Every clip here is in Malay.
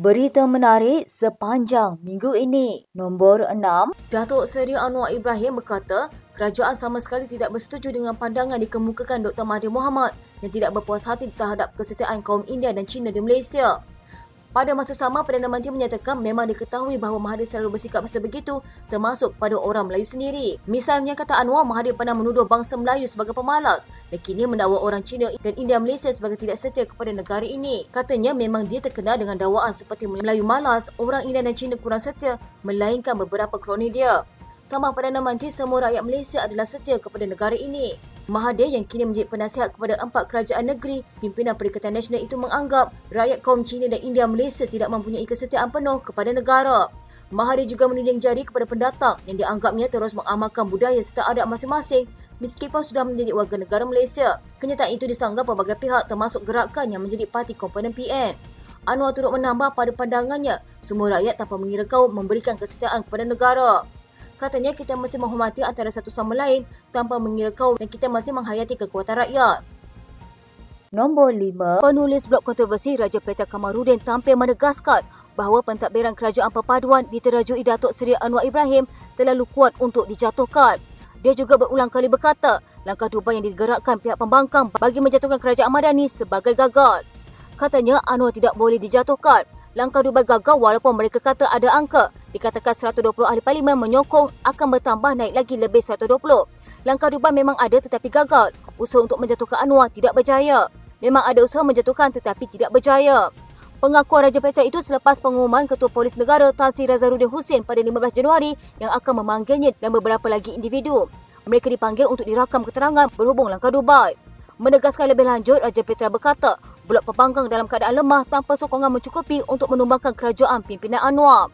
Berita menarik sepanjang minggu ini. Nombor 6. Datuk Seri Anwar Ibrahim berkata, kerajaan sama sekali tidak bersetuju dengan pandangan dikemukakan Dr. Mahathir Mohamad yang tidak berpuas hati terhadap kesetiaan kaum India dan Cina di Malaysia. Pada masa sama, Perdana Menteri menyatakan memang diketahui bahawa Mahathir selalu bersikap sebegitu termasuk pada orang Melayu sendiri. Misalnya, kata Anwar, Mahathir pernah menuduh bangsa Melayu sebagai pemalas dan kini mendakwa orang Cina dan India Malaysia sebagai tidak setia kepada negara ini. Katanya memang dia terkenal dengan dakwaan seperti Melayu malas, orang India dan Cina kurang setia, melainkan beberapa kroni dia. Tambah Perdana Menteri, semua rakyat Malaysia adalah setia kepada negara ini. Mahathir yang kini menjadi penasihat kepada 4 kerajaan negeri, pimpinan Perikatan Nasional itu menganggap rakyat kaum Cina dan India Malaysia tidak mempunyai kesetiaan penuh kepada negara. Mahathir juga menunjuk jari kepada pendatang yang dianggapnya terus mengamalkan budaya serta adat masing-masing meskipun sudah menjadi warga negara Malaysia. Kenyataan itu disanggah pelbagai pihak termasuk gerakan yang menjadi parti komponen PN. Anwar turut menambah pada pandangannya, semua rakyat tanpa mengira kaum memberikan kesetiaan kepada negara. Katanya kita mesti menghormati antara satu sama lain tanpa mengira kaum dan kita mesti menghayati kekuatan rakyat. Nombor 5. Penulis blog kontroversi Raja Petra Kamarudin tampil menegaskan bahawa pentadbiran kerajaan perpaduan diterajui Datuk Seri Anwar Ibrahim terlalu kuat untuk dijatuhkan. Dia juga berulang kali berkata, langkah Dubai yang digerakkan pihak pembangkang bagi menjatuhkan kerajaan Madani sebagai gagal. Katanya Anwar tidak boleh dijatuhkan. Langkah Dubai gagal walaupun mereka kata ada angka. Dikatakan 120 ahli parlimen menyokong akan bertambah naik lagi lebih 120. Langkah Dubai memang ada tetapi gagal. Usaha untuk menjatuhkan Anwar tidak berjaya. Memang ada usaha menjatuhkan tetapi tidak berjaya. Pengakuan Raja Petra itu selepas pengumuman Ketua Polis Negara Tan Sri Razaruddin Hussein pada 15 Januari yang akan memanggilnya dan beberapa lagi individu. Mereka dipanggil untuk dirakam keterangan berhubung langkah Dubai. Menegaskan lebih lanjut, Raja Petra berkata, blok pembangkang dalam keadaan lemah tanpa sokongan mencukupi untuk menumbangkan kerajaan pimpinan Anwar.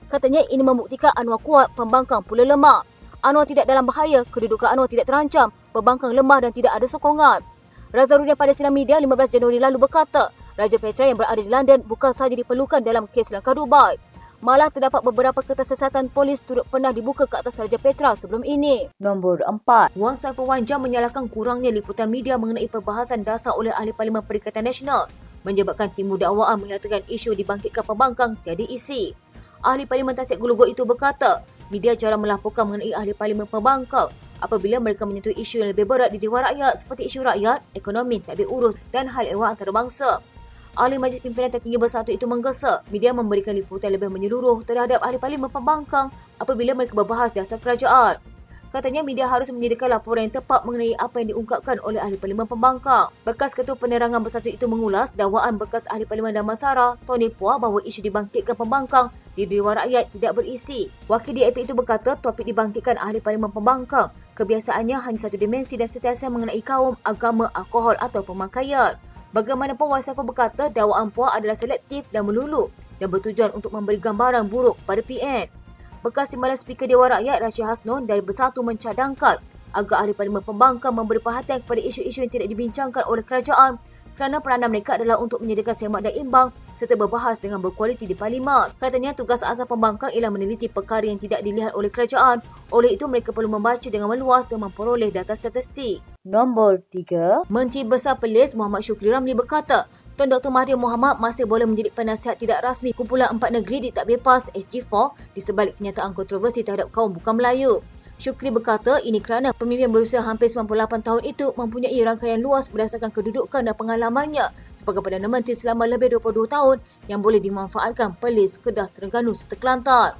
Katanya ini membuktikan Anwar kuat, pembangkang pula lemah. Anwar tidak dalam bahaya, kedudukan Anwar tidak terancam, pembangkang lemah dan tidak ada sokongan. Razaruddin pada sidang media 15 Januari lalu berkata, Raja Petra yang berada di London bukan sahaja diperlukan dalam kes langkah Dubai. Malah terdapat beberapa ketersesatan polis turut pernah dibuka ke atas Raja Petra sebelum ini. Nombor 4. Wan Saiful Wanjam menyalahkan kurangnya liputan media mengenai perbahasan dasar oleh Ahli Parlimen Perikatan Nasional menyebabkan timbul dakwaan menyatakan isu dibangkitkan pembangkang tiada isi. Ahli Parlimen Tasik Geluguk itu berkata, media jarang melaporkan mengenai Ahli Parlimen pembangkang apabila mereka menyentuh isu yang lebih berat di Dewan Rakyat seperti isu rakyat, ekonomi, tadbir urus dan hal ehwal antarabangsa. Ahli Majlis Pimpinan Tertinggi Bersatu itu menggesa media memberikan liputan lebih menyeluruh terhadap Ahli Parlimen pembangkang apabila mereka berbahas dasar kerajaan. Katanya media harus menyediakan laporan yang tepat mengenai apa yang diungkapkan oleh Ahli Parlimen pembangkang. Bekas Ketua Penerangan Bersatu itu mengulas dakwaan bekas Ahli Parlimen Damansara, Tony Phua, bahawa isu dibangkitkan pembangkang di Dewan Rakyat tidak berisi. Wakil DAP itu berkata topik dibangkitkan Ahli Parlimen pembangkang kebiasaannya hanya satu dimensi dan sentiasa mengenai kaum, agama, alkohol atau pemakaian. Bagaimanapun, Wan Saiful berkata dakwaan Phua adalah selektif dan melulu dan bertujuan untuk memberi gambaran buruk pada PN. Bekas Timbalan Speaker Dewan Rakyat Rashid Hasnun dari Bersatu mencadangkan agar Ahli Parlimen pembangkang memberi perhatian kepada isu-isu yang tidak dibincangkan oleh kerajaan kerana peranan mereka adalah untuk menyediakan semak dan imbang serta berbahas dengan berkualiti di Parlimen. Katanya tugas asal pembangkang ialah meneliti perkara yang tidak dilihat oleh kerajaan. Oleh itu, mereka perlu membaca dengan meluas dan memperoleh data statistik. Nombor 3. Menteri Besar Perlis Muhammad Shukri Ramli berkata, Tuan Dr. Mahathir Mohamad masih boleh menjadi penasihat tidak rasmi Kumpulan 4 Negeri di Tadbir PAS SG4 di sebalik kenyataan kontroversi terhadap kaum bukan Melayu. Shukri berkata ini kerana pemimpin berusia hampir 98 tahun itu mempunyai rangkaian luas berdasarkan kedudukan dan pengalamannya sebagai Perdana Menteri selama lebih 22 tahun yang boleh dimanfaatkan Perlis, Kedah, Terengganu serta Kelantan.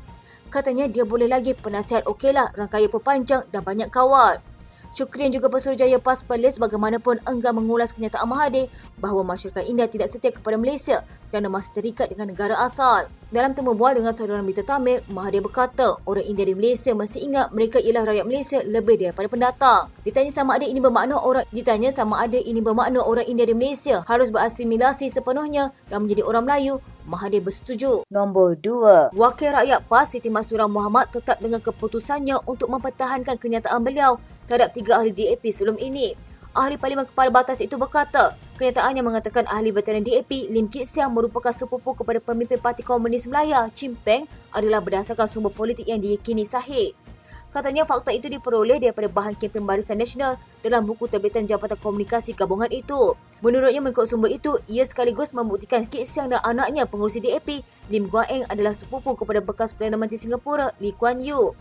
Katanya dia boleh lagi penasihat okeylah, rangkaian perpanjang dan banyak kawal. Shukri yang juga Pesuruhjaya PAS Perlis bagaimanapun enggan mengulas kenyataan Mahathir bahawa masyarakat India tidak setia kepada Malaysia kerana masih terikat dengan negara asal. Dalam temu bual dengan saluran berita Tamil, Mahathir berkata orang India di Malaysia mesti ingat mereka ialah rakyat Malaysia lebih daripada pendatang. Ditanya sama ada ini bermakna orang India di Malaysia harus berasimilasi sepenuhnya dan menjadi orang Melayu, Mahathir bersetuju. Nombor 2. Wakil Rakyat PAS Siti Mastura Muhammad tetap dengan keputusannya untuk mempertahankan kenyataan beliau terhadap 3 ahli DAP sebelum ini. Ahli Parlimen Kepala Batas itu berkata, kenyataannya mengatakan ahli veteran DAP Lim Kit Siang merupakan sepupu kepada pemimpin Parti Komunis Melaya, Chin Peng, adalah berdasarkan sumber politik yang diyakini sahih. Katanya fakta itu diperoleh daripada bahan kempen Barisan Nasional dalam buku terbitan Jabatan Komunikasi Gabungan itu. Menurutnya, mengikut sumber itu, ia sekaligus membuktikan Kit Siang dan anaknya pengurusi DAP, Lim Guan Eng adalah sepupu kepada bekas Perdana Menteri Singapura, Lee Kuan Yew.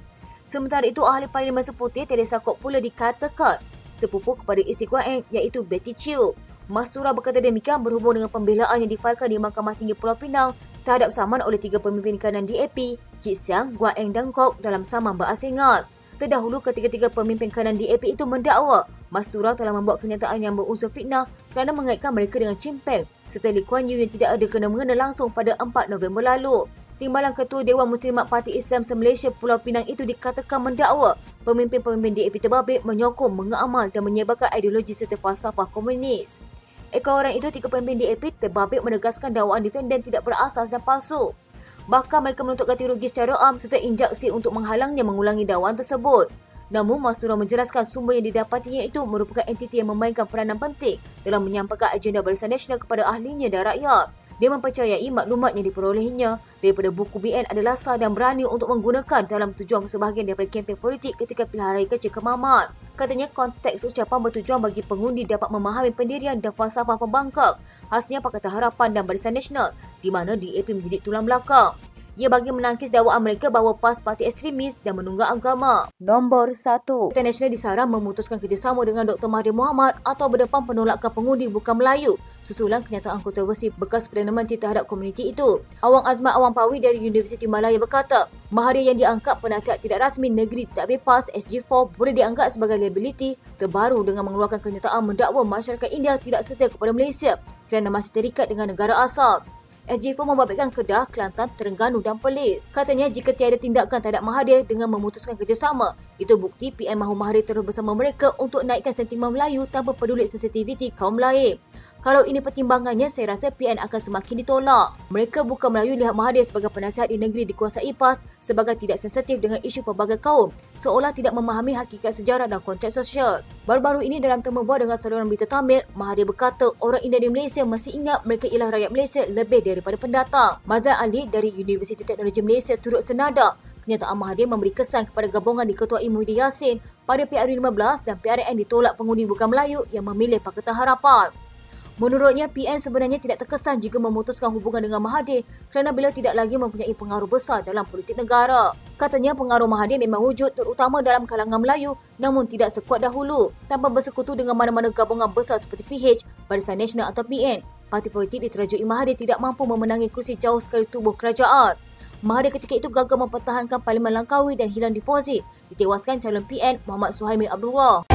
Sementara itu, Ahli Parlimen Seputih Teresa Kok pula dikatakan sepupu kepada isteri Guan Eng iaitu Betty Chew. Mastura berkata demikian berhubung dengan pembelaan yang difailkan di Mahkamah Tinggi Pulau Pinang terhadap saman oleh 3 pemimpin kanan DAP, Kit Siang, Guan Eng dan Kok dalam saman berasingan. Terdahulu, ketiga-tiga pemimpin kanan DAP itu mendakwa Mastura telah membuat kenyataan yang berunsur fitnah kerana mengaitkan mereka dengan Chin Peng serta Lee Kuan Yew yang tidak ada kena-mengena langsung pada 4 November lalu. Timbalan Ketua Dewan Muslimat Parti Islam se-Malaysia Pulau Pinang itu dikatakan mendakwa pemimpin-pemimpin DAP terbabit menyokong, mengamal dan menyebarkan ideologi serta falsafah komunis. Ekor orang itu, 3 pemimpin DAP terbabit menegaskan dakwaan defenden tidak berasas dan palsu. Bahkan mereka menuntut ganti rugi secara am serta injaksi untuk menghalangnya mengulangi dakwaan tersebut. Namun, Mastura menjelaskan sumber yang didapatinya itu merupakan entiti yang memainkan peranan penting dalam menyampaikan agenda Barisan Nasional kepada ahlinya dan rakyat. Dia mempercayai maklumat yang diperolehinya daripada buku BN adalah sah dan berani untuk menggunakan dalam tujuan sebahagian daripada kempen politik ketika pilihan raya kecil kemamat. Katanya konteks ucapan bertujuan bagi pengundi dapat memahami pendirian dan falsafah pembangkang, khasnya Pakatan Harapan dan Barisan Nasional, di mana DAP menjadi tulang belakang. Ia bagi menangkis dakwaan mereka bahawa PAS parti ekstremis dan menunggang agama. Nombor 1. Pakatan Nasional disaran memutuskan kerjasama dengan Dr. Mahathir Mohamad atau berdepan penolakan pengundi bukan Melayu susulan kenyataan kontroversi bekas Perdana Menteri terhadap komuniti itu. Awang Azmat Awang Pawi dari Universiti Malaya berkata, Mahathir yang diangkat penasihat tidak rasmi negeri tak PAS SG4 boleh dianggap sebagai liability terbaru dengan mengeluarkan kenyataan mendakwa masyarakat India tidak setia kepada Malaysia kerana masih terikat dengan negara asal. SG4 membabitkan Kedah, Kelantan, Terengganu dan Perlis. Katanya jika tiada tindakan terhadap Mahathir dengan memutuskan kerjasama, itu bukti PN mahu Mahathir terus bersama mereka untuk naikkan sentimen Melayu tanpa peduli sensitiviti kaum lain. Kalau ini pertimbangannya, saya rasa PN akan semakin ditolak. Mereka bukan Melayu lihat Mahathir sebagai penasihat di negeri dikuasai PAS sebagai tidak sensitif dengan isu pelbagai kaum, seolah tidak memahami hakikat sejarah dan konteks sosial. Baru-baru ini dalam temu bual dengan saluran berita Tamil, Mahathir berkata orang India di Malaysia masih ingat mereka ialah rakyat Malaysia lebih daripada pendatang. Mazlan Ali dari Universiti Teknologi Malaysia turut senada. Kenyataan Mahathir memberi kesan kepada gabungan diketuai Muhyiddin Yassin pada PRU15 dan PRN ditolak pengundi bukan Melayu yang memilih Pakatan Harapan. Menurutnya, PN sebenarnya tidak terkesan jika memutuskan hubungan dengan Mahathir kerana beliau tidak lagi mempunyai pengaruh besar dalam politik negara. Katanya pengaruh Mahathir memang wujud terutama dalam kalangan Melayu namun tidak sekuat dahulu. Tanpa bersekutu dengan mana-mana gabungan besar seperti PH, Barisan Nasional atau PN, parti politik diterajui Mahathir tidak mampu memenangi kursi jauh sekali tubuh kerajaan. Mahathir ketika itu gagal mempertahankan Parlimen Langkawi dan hilang deposit. Ditewaskan calon PN Muhammad Suhaimi Abdullah.